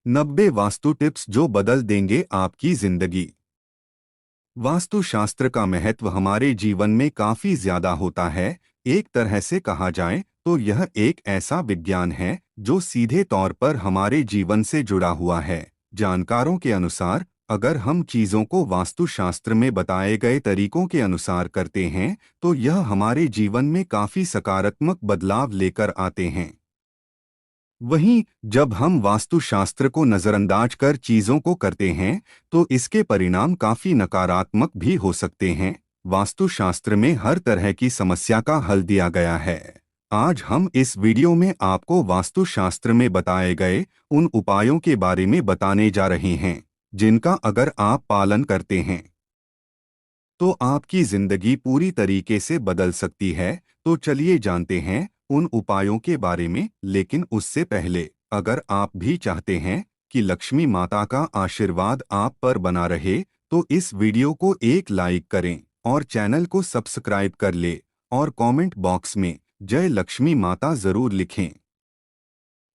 90 vastu tips जो बदल देंगे आपकी जिंदगी। वास्तुशास्त्र का महत्व हमारे जीवन में काफी ज्यादा होता है। एक तरह से कहा जाए तो यह एक ऐसा विज्ञान है जो सीधे तौर पर हमारे जीवन से जुड़ा हुआ है। जानकारों के अनुसार अगर हम चीजों को वास्तुशास्त्र में बताए गए तरीकों के अनुसार करते हैं तो यह हमारे जीवन में काफी सकारात्मक बदलाव लेकर आते हैं। वहीं जब हम वास्तुशास्त्र को नजरअंदाज कर चीजों को करते हैं तो इसके परिणाम काफी नकारात्मक भी हो सकते हैं। वास्तुशास्त्र में हर तरह की समस्या का हल दिया गया है। आज हम इस वीडियो में आपको वास्तुशास्त्र में बताए गए उन उपायों के बारे में बताने जा रहे हैं जिनका अगर आप पालन करते हैं तो आपकी जिंदगी पूरी तरीके से बदल सकती है। तो चलिए जानते हैं उन उपायों के बारे में। लेकिन उससे पहले अगर आप भी चाहते हैं कि लक्ष्मी माता का आशीर्वाद आप पर बना रहे तो इस वीडियो को एक लाइक करें और चैनल को सब्सक्राइब कर ले और कमेंट बॉक्स में जय लक्ष्मी माता जरूर लिखें।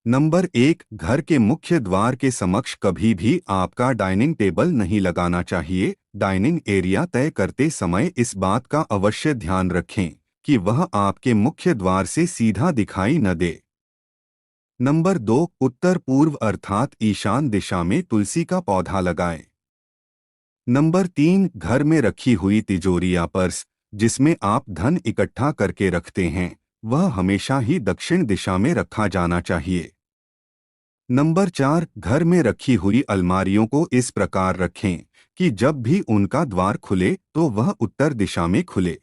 नंबर 1, घर के मुख्य द्वार के समक्ष कभी भी आपका डाइनिंग टेबल नहीं लगाना चाहिए। डाइनिंग एरिया तय करते समय इस बात का अवश्य ध्यान रखें कि वह आपके मुख्य द्वार से सीधा दिखाई न दे। नंबर 2, उत्तर पूर्व अर्थात ईशान दिशा में तुलसी का पौधा लगाएं। नंबर 3, घर में रखी हुई तिजोरी या पर्स जिसमें आप धन इकट्ठा करके रखते हैं वह हमेशा ही दक्षिण दिशा में रखा जाना चाहिए। नंबर 4, घर में रखी हुई अलमारियों को इस प्रकार रखें कि जब भी उनका द्वार खुले तो वह उत्तर दिशा में खुले।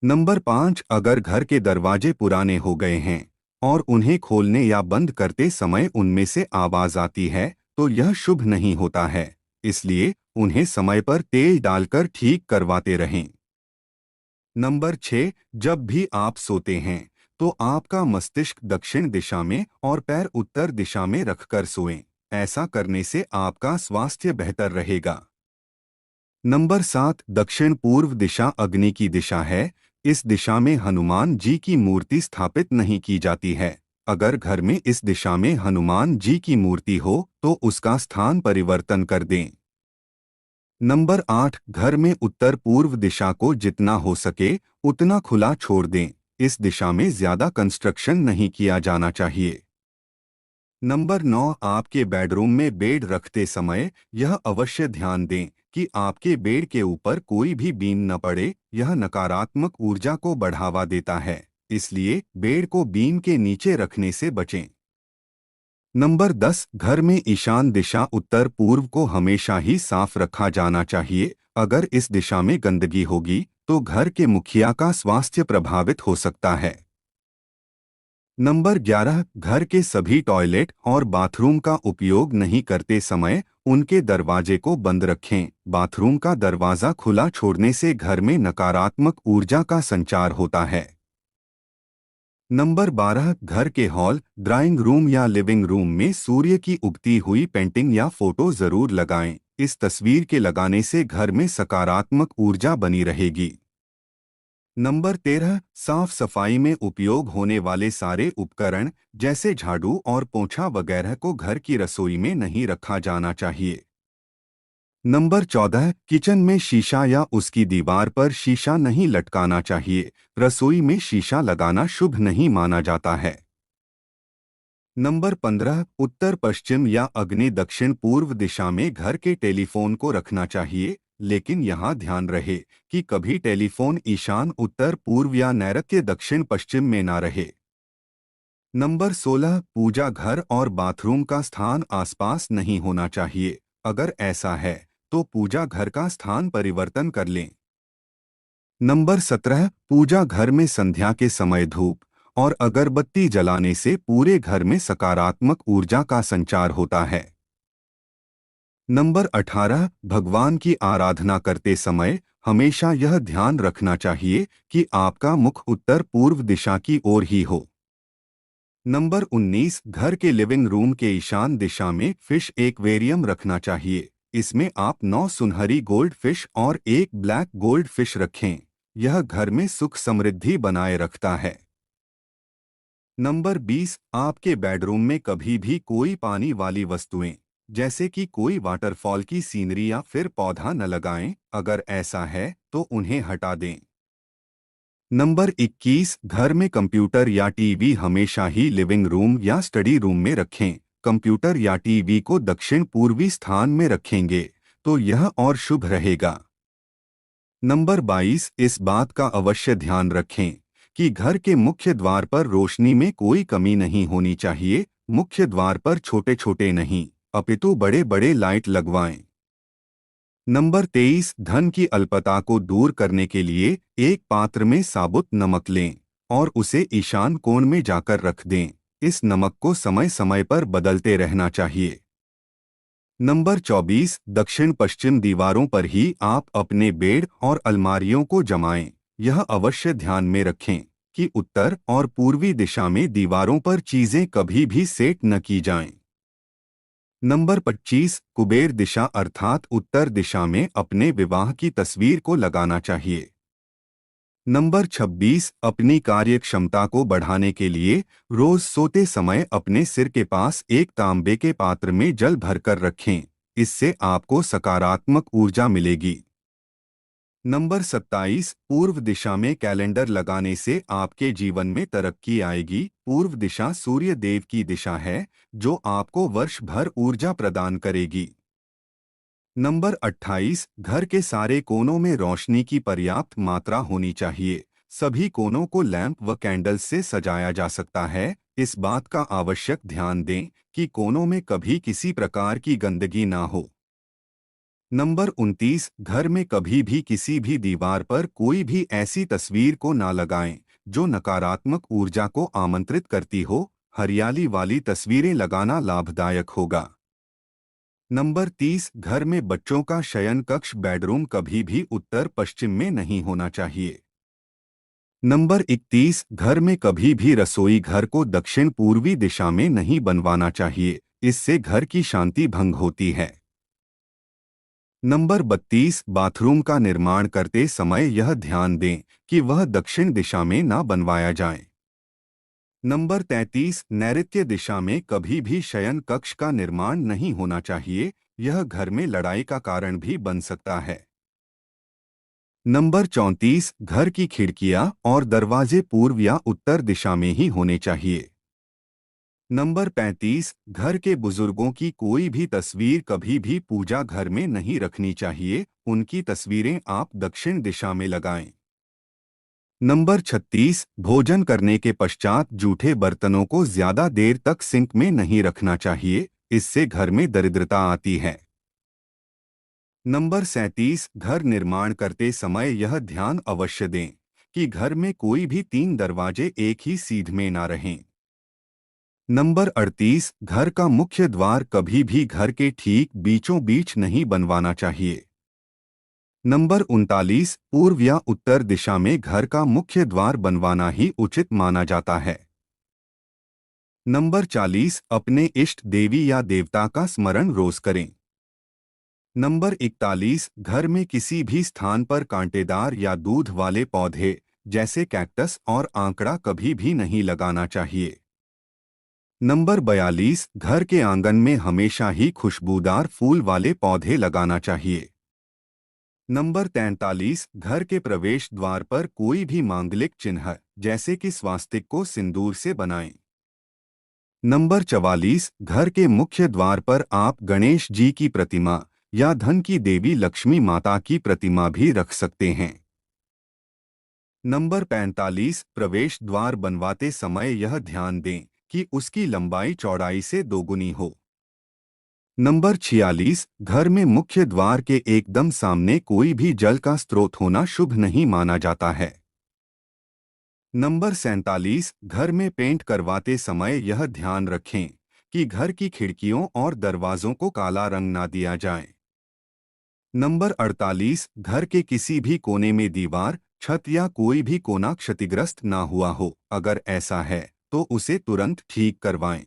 नंबर 5, अगर घर के दरवाजे पुराने हो गए हैं और उन्हें खोलने या बंद करते समय उनमें से आवाज आती है तो यह शुभ नहीं होता है, इसलिए उन्हें समय पर तेल डालकर ठीक करवाते रहें। नंबर 6, जब भी आप सोते हैं तो आपका मस्तिष्क दक्षिण दिशा में और पैर उत्तर दिशा में रखकर सोएं। ऐसा करने से आपका स्वास्थ्य बेहतर रहेगा। नंबर 7, दक्षिण पूर्व दिशा अग्नि की दिशा है। इस दिशा में हनुमान जी की मूर्ति स्थापित नहीं की जाती है। अगर घर में इस दिशा में हनुमान जी की मूर्ति हो तो उसका स्थान परिवर्तन कर दें। नंबर 8, घर में उत्तर पूर्व दिशा को जितना हो सके उतना खुला छोड़ दें। इस दिशा में ज्यादा कंस्ट्रक्शन नहीं किया जाना चाहिए। नंबर 9, आपके बेडरूम में बेड रखते समय यह अवश्य ध्यान दें कि आपके बेड के ऊपर कोई भी बीम न पड़े। यह नकारात्मक ऊर्जा को बढ़ावा देता है, इसलिए बेड को बीम के नीचे रखने से बचें। नंबर 10, घर में ईशान दिशा उत्तर पूर्व को हमेशा ही साफ रखा जाना चाहिए। अगर इस दिशा में गंदगी होगी तो घर के मुखिया का स्वास्थ्य प्रभावित हो सकता है। नंबर 11, घर के सभी टॉयलेट और बाथरूम का उपयोग नहीं करते समय उनके दरवाजे को बंद रखें। बाथरूम का दरवाजा खुला छोड़ने से घर में नकारात्मक ऊर्जा का संचार होता है। नंबर 12, घर के हॉल, ड्राइंग रूम या लिविंग रूम में सूर्य की उगती हुई पेंटिंग या फोटो जरूर लगाएं। इस तस्वीर के लगाने से घर में सकारात्मक ऊर्जा बनी रहेगी। नंबर 13, साफ सफाई में उपयोग होने वाले सारे उपकरण जैसे झाड़ू और पोंछा वगैरह को घर की रसोई में नहीं रखा जाना चाहिए। नंबर 14, किचन में शीशा या उसकी दीवार पर शीशा नहीं लटकाना चाहिए। रसोई में शीशा लगाना शुभ नहीं माना जाता है। नंबर 15, उत्तर पश्चिम या अग्नि दक्षिण पूर्व दिशा में घर के टेलीफोन को रखना चाहिए। लेकिन यहाँ ध्यान रहे कि कभी टेलीफोन ईशान उत्तर पूर्व या नैऋत्य दक्षिण पश्चिम में ना रहे। नंबर 16, पूजा घर और बाथरूम का स्थान आसपास नहीं होना चाहिए। अगर ऐसा है तो पूजा घर का स्थान परिवर्तन कर लें। नंबर 17, पूजा घर में संध्या के समय धूप और अगरबत्ती जलाने से पूरे घर में सकारात्मक ऊर्जा का संचार होता है। नंबर 18, भगवान की आराधना करते समय हमेशा यह ध्यान रखना चाहिए कि आपका मुख उत्तर पूर्व दिशा की ओर ही हो। नंबर 19, घर के लिविंग रूम के ईशान दिशा में फिश एक्वेरियम रखना चाहिए। इसमें आप 9 सुनहरी गोल्ड फिश और 1 ब्लैक गोल्ड फिश रखें। यह घर में सुख समृद्धि बनाए रखता है। नंबर 20, आपके बेडरूम में कभी भी कोई पानी वाली वस्तुएं जैसे कि कोई वाटरफॉल की सीनरी या फिर पौधा न लगाएं। अगर ऐसा है तो उन्हें हटा दें। नंबर 21, घर में कंप्यूटर या टीवी हमेशा ही लिविंग रूम या स्टडी रूम में रखें। कंप्यूटर या टीवी को दक्षिण पूर्वी स्थान में रखेंगे तो यह और शुभ रहेगा। नंबर 22, इस बात का अवश्य ध्यान रखें कि घर के मुख्य द्वार पर रोशनी में कोई कमी नहीं होनी चाहिए। मुख्य द्वार पर छोटे छोटे नहीं अपितु बड़े बड़े लाइट लगवाएं। नंबर 23, धन की अल्पता को दूर करने के लिए एक पात्र में साबुत नमक लें और उसे ईशान कोण में जाकर रख दें। इस नमक को समय समय पर बदलते रहना चाहिए। नंबर 24, दक्षिण पश्चिम दीवारों पर ही आप अपने बेड और अलमारियों को जमाएं। यह अवश्य ध्यान में रखें कि उत्तर और पूर्वी दिशा में दीवारों पर चीजें कभी भी सेट न की जाएं। नंबर 25, कुबेर दिशा अर्थात उत्तर दिशा में अपने विवाह की तस्वीर को लगाना चाहिए। नंबर 26, अपनी कार्य क्षमता को बढ़ाने के लिए रोज सोते समय अपने सिर के पास एक तांबे के पात्र में जल भरकर रखें। इससे आपको सकारात्मक ऊर्जा मिलेगी। नंबर 27, पूर्व दिशा में कैलेंडर लगाने से आपके जीवन में तरक्की आएगी। पूर्व दिशा सूर्य देव की दिशा है जो आपको वर्ष भर ऊर्जा प्रदान करेगी। नंबर 28, घर के सारे कोनों में रोशनी की पर्याप्त मात्रा होनी चाहिए। सभी कोनों को लैंप व कैंडल्स से सजाया जा सकता है। इस बात का आवश्यक ध्यान दें कि कोनों में कभी किसी प्रकार की गंदगी ना हो। नंबर 29, घर में कभी भी किसी भी दीवार पर कोई भी ऐसी तस्वीर को ना लगाएं जो नकारात्मक ऊर्जा को आमंत्रित करती हो। हरियाली वाली तस्वीरें लगाना लाभदायक होगा। नंबर 30, घर में बच्चों का शयन कक्ष बेडरूम कभी भी उत्तर पश्चिम में नहीं होना चाहिए। नंबर 31, घर में कभी भी रसोई घर को दक्षिण पूर्वी दिशा में नहीं बनवाना चाहिए। इससे घर की शांति भंग होती है। नंबर 32, बाथरूम का निर्माण करते समय यह ध्यान दें कि वह दक्षिण दिशा में ना बनवाया जाए। नंबर 33, नैऋत्य दिशा में कभी भी शयन कक्ष का निर्माण नहीं होना चाहिए। यह घर में लड़ाई का कारण भी बन सकता है। नंबर 34, घर की खिड़कियां और दरवाजे पूर्व या उत्तर दिशा में ही होने चाहिए। नंबर 35, घर के बुजुर्गों की कोई भी तस्वीर कभी भी पूजा घर में नहीं रखनी चाहिए। उनकी तस्वीरें आप दक्षिण दिशा में लगाएं। नंबर 36, भोजन करने के पश्चात जूठे बर्तनों को ज्यादा देर तक सिंक में नहीं रखना चाहिए। इससे घर में दरिद्रता आती है। नंबर 37, घर निर्माण करते समय यह ध्यान अवश्य दें कि घर में कोई भी 3 दरवाजे एक ही सीध में ना रहें। नंबर 38, घर का मुख्य द्वार कभी भी घर के ठीक बीचों बीच नहीं बनवाना चाहिए। नंबर 39, पूर्व या उत्तर दिशा में घर का मुख्य द्वार बनवाना ही उचित माना जाता है। नंबर 40, अपने इष्ट देवी या देवता का स्मरण रोज करें। नंबर 41, घर में किसी भी स्थान पर कांटेदार या दूध वाले पौधे जैसे कैक्टस और आंकड़ा कभी भी नहीं लगाना चाहिए। नंबर 42, घर के आंगन में हमेशा ही खुशबूदार फूल वाले पौधे लगाना चाहिए। नंबर 43, घर के प्रवेश द्वार पर कोई भी मांगलिक चिन्ह जैसे कि स्वास्तिक को सिंदूर से बनाएं। नंबर 44, घर के मुख्य द्वार पर आप गणेश जी की प्रतिमा या धन की देवी लक्ष्मी माता की प्रतिमा भी रख सकते हैं। नंबर 45, प्रवेश द्वार बनवाते समय यह ध्यान दें कि उसकी लंबाई चौड़ाई से दोगुनी हो। नंबर 46, घर में मुख्य द्वार के एकदम सामने कोई भी जल का स्रोत होना शुभ नहीं माना जाता है। नंबर 47, घर में पेंट करवाते समय यह ध्यान रखें कि घर की खिड़कियों और दरवाजों को काला रंग ना दिया जाए। नंबर 48, घर के किसी भी कोने में दीवार, छत या कोई भी कोना क्षतिग्रस्त ना हुआ हो। अगर ऐसा है तो उसे तुरंत ठीक करवाएं।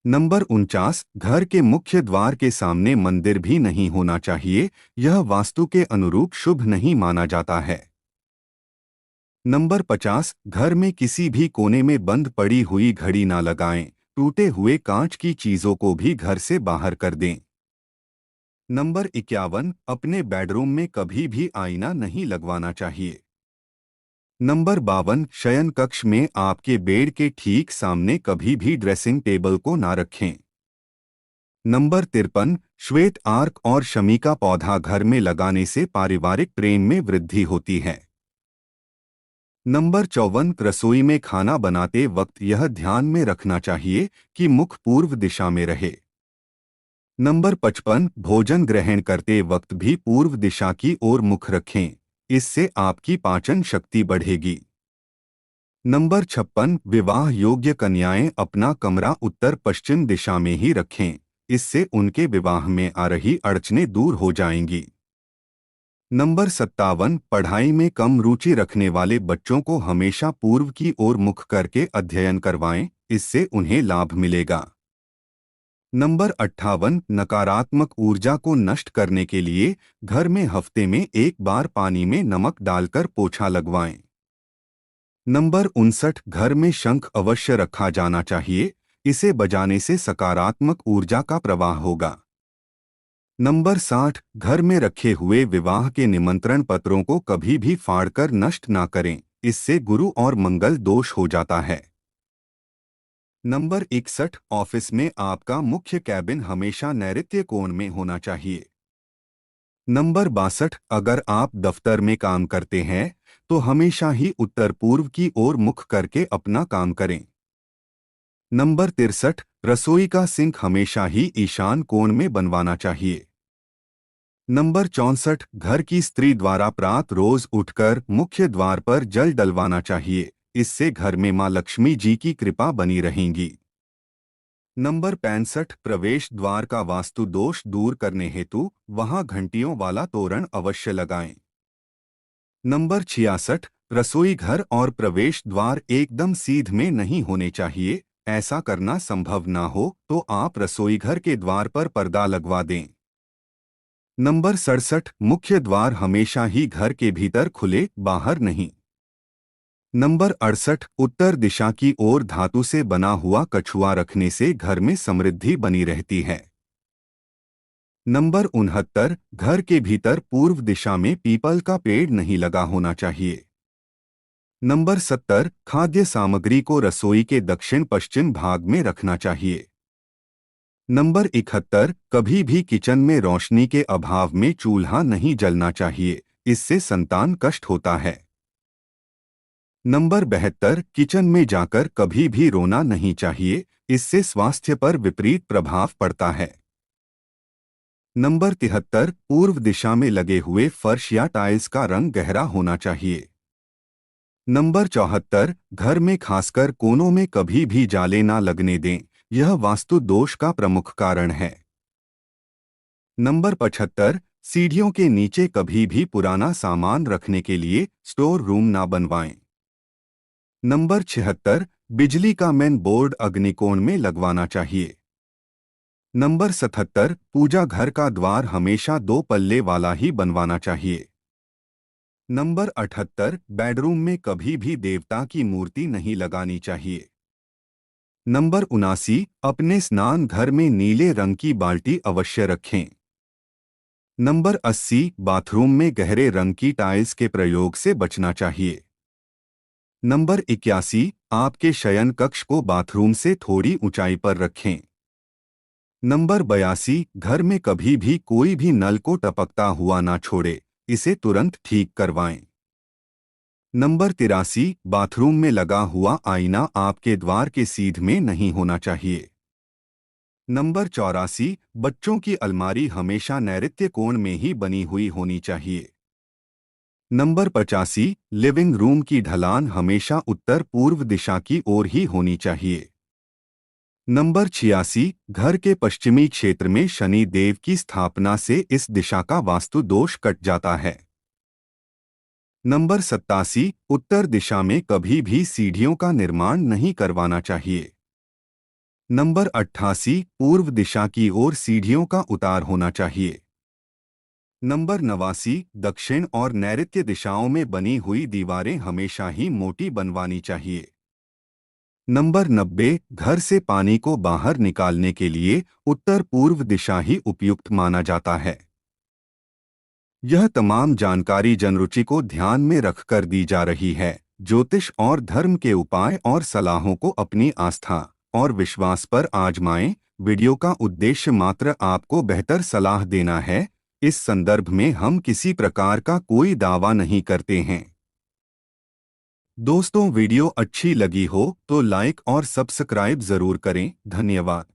नंबर 49, घर के मुख्य द्वार के सामने मंदिर भी नहीं होना चाहिए। यह वास्तु के अनुरूप शुभ नहीं माना जाता है। नंबर 50, घर में किसी भी कोने में बंद पड़ी हुई घड़ी ना लगाएं। टूटे हुए कांच की चीजों को भी घर से बाहर कर दें। नंबर 51, अपने बेडरूम में कभी भी आईना नहीं लगवाना चाहिए। नंबर 52, शयन कक्ष में आपके बेड के ठीक सामने कभी भी ड्रेसिंग टेबल को ना रखें। नंबर 53, श्वेत आर्क और शमी का पौधा घर में लगाने से पारिवारिक प्रेम में वृद्धि होती है। नंबर 54, रसोई में खाना बनाते वक्त यह ध्यान में रखना चाहिए कि मुख पूर्व दिशा में रहे। नंबर 55, भोजन ग्रहण करते वक्त भी पूर्व दिशा की ओर मुख रखें। इससे आपकी पाचन शक्ति बढ़ेगी। नंबर 56, विवाह योग्य कन्याएं अपना कमरा उत्तर पश्चिम दिशा में ही रखें। इससे उनके विवाह में आ रही अड़चनें दूर हो जाएंगी। नंबर 57, पढ़ाई में कम रुचि रखने वाले बच्चों को हमेशा पूर्व की ओर मुख करके अध्ययन करवाएं। इससे उन्हें लाभ मिलेगा। नंबर 58, नकारात्मक ऊर्जा को नष्ट करने के लिए घर में हफ्ते में एक बार पानी में नमक डालकर पोछा लगवाएं। नंबर 59, घर में शंख अवश्य रखा जाना चाहिए। इसे बजाने से सकारात्मक ऊर्जा का प्रवाह होगा। नंबर 60, घर में रखे हुए विवाह के निमंत्रण पत्रों को कभी भी फाड़कर नष्ट ना करें। इससे गुरु और मंगल दोष हो जाता है। नंबर 61, ऑफिस में आपका मुख्य कैबिन हमेशा नैऋत्य कोण में होना चाहिए। नंबर 62, अगर आप दफ्तर में काम करते हैं तो हमेशा ही उत्तर पूर्व की ओर मुख करके अपना काम करें। नंबर 63, रसोई का सिंक हमेशा ही ईशान कोण में बनवाना चाहिए। नंबर 64, घर की स्त्री द्वारा प्रात रोज उठकर मुख्य द्वार पर जल डलवाना चाहिए। इससे घर में मां लक्ष्मी जी की कृपा बनी रहेगी। नंबर 65, प्रवेश द्वार का वास्तु दोष दूर करने हेतु वहां घंटियों वाला तोरण अवश्य लगाएं। नंबर 66, रसोई घर और प्रवेश द्वार एकदम सीध में नहीं होने चाहिए। ऐसा करना संभव ना हो तो आप रसोई घर के द्वार पर पर्दा लगवा दें। नंबर 67, मुख्य द्वार हमेशा ही घर के भीतर खुले, बाहर नहीं। नंबर 68, उत्तर दिशा की ओर धातु से बना हुआ कछुआ रखने से घर में समृद्धि बनी रहती है। नंबर 69, घर के भीतर पूर्व दिशा में पीपल का पेड़ नहीं लगा होना चाहिए। नंबर 70, खाद्य सामग्री को रसोई के दक्षिण पश्चिम भाग में रखना चाहिए। नंबर 71, कभी भी किचन में रोशनी के अभाव में चूल्हा नहीं जलना चाहिए। इससे संतान कष्ट होता है। नंबर 72, किचन में जाकर कभी भी रोना नहीं चाहिए। इससे स्वास्थ्य पर विपरीत प्रभाव पड़ता है। नंबर 73, पूर्व दिशा में लगे हुए फर्श या टाइल्स का रंग गहरा होना चाहिए। नंबर 74, घर में खासकर कोनों में कभी भी जाले ना लगने दें। यह वास्तु दोष का प्रमुख कारण है। नंबर 75, सीढ़ियों के नीचे कभी भी पुराना सामान रखने के लिए स्टोर रूम ना बनवाएं। नंबर 76, बिजली का मेन बोर्ड अग्निकोण में लगवाना चाहिए। नंबर 77, पूजा घर का द्वार हमेशा 2 पल्ले वाला ही बनवाना चाहिए। नंबर 78, बेडरूम में कभी भी देवता की मूर्ति नहीं लगानी चाहिए। नंबर 79, अपने स्नान घर में नीले रंग की बाल्टी अवश्य रखें। नंबर 80, बाथरूम में गहरे रंग की टाइल्स के प्रयोग से बचना चाहिए। नंबर 81, आपके शयन कक्ष को बाथरूम से थोड़ी ऊंचाई पर रखें। नंबर 82, घर में कभी भी कोई भी नल को टपकता हुआ ना छोड़े। इसे तुरंत ठीक करवाएं। नंबर 83, बाथरूम में लगा हुआ आईना आपके द्वार के सीध में नहीं होना चाहिए। नंबर 84, बच्चों की अलमारी हमेशा नैऋत्य कोण में ही बनी हुई होनी चाहिए। नंबर 85, लिविंग रूम की ढलान हमेशा उत्तर पूर्व दिशा की ओर ही होनी चाहिए। नंबर 86, घर के पश्चिमी क्षेत्र में शनि देव की स्थापना से इस दिशा का वास्तु दोष कट जाता है। नंबर 87, उत्तर दिशा में कभी भी सीढ़ियों का निर्माण नहीं करवाना चाहिए। नंबर 88, पूर्व दिशा की ओर सीढ़ियों का उतार होना चाहिए। नंबर 89, दक्षिण और नैऋत्य दिशाओं में बनी हुई दीवारें हमेशा ही मोटी बनवानी चाहिए। नंबर 90, घर से पानी को बाहर निकालने के लिए उत्तर पूर्व दिशा ही उपयुक्त माना जाता है। यह तमाम जानकारी जनरुचि को ध्यान में रखकर दी जा रही है। ज्योतिष और धर्म के उपाय और सलाहों को अपनी आस्था और विश्वास पर आजमाएं। वीडियो का उद्देश्य मात्र आपको बेहतर सलाह देना है। इस संदर्भ में हम किसी प्रकार का कोई दावा नहीं करते हैं। दोस्तों, वीडियो अच्छी लगी हो तो लाइक और सब्सक्राइब जरूर करें। धन्यवाद।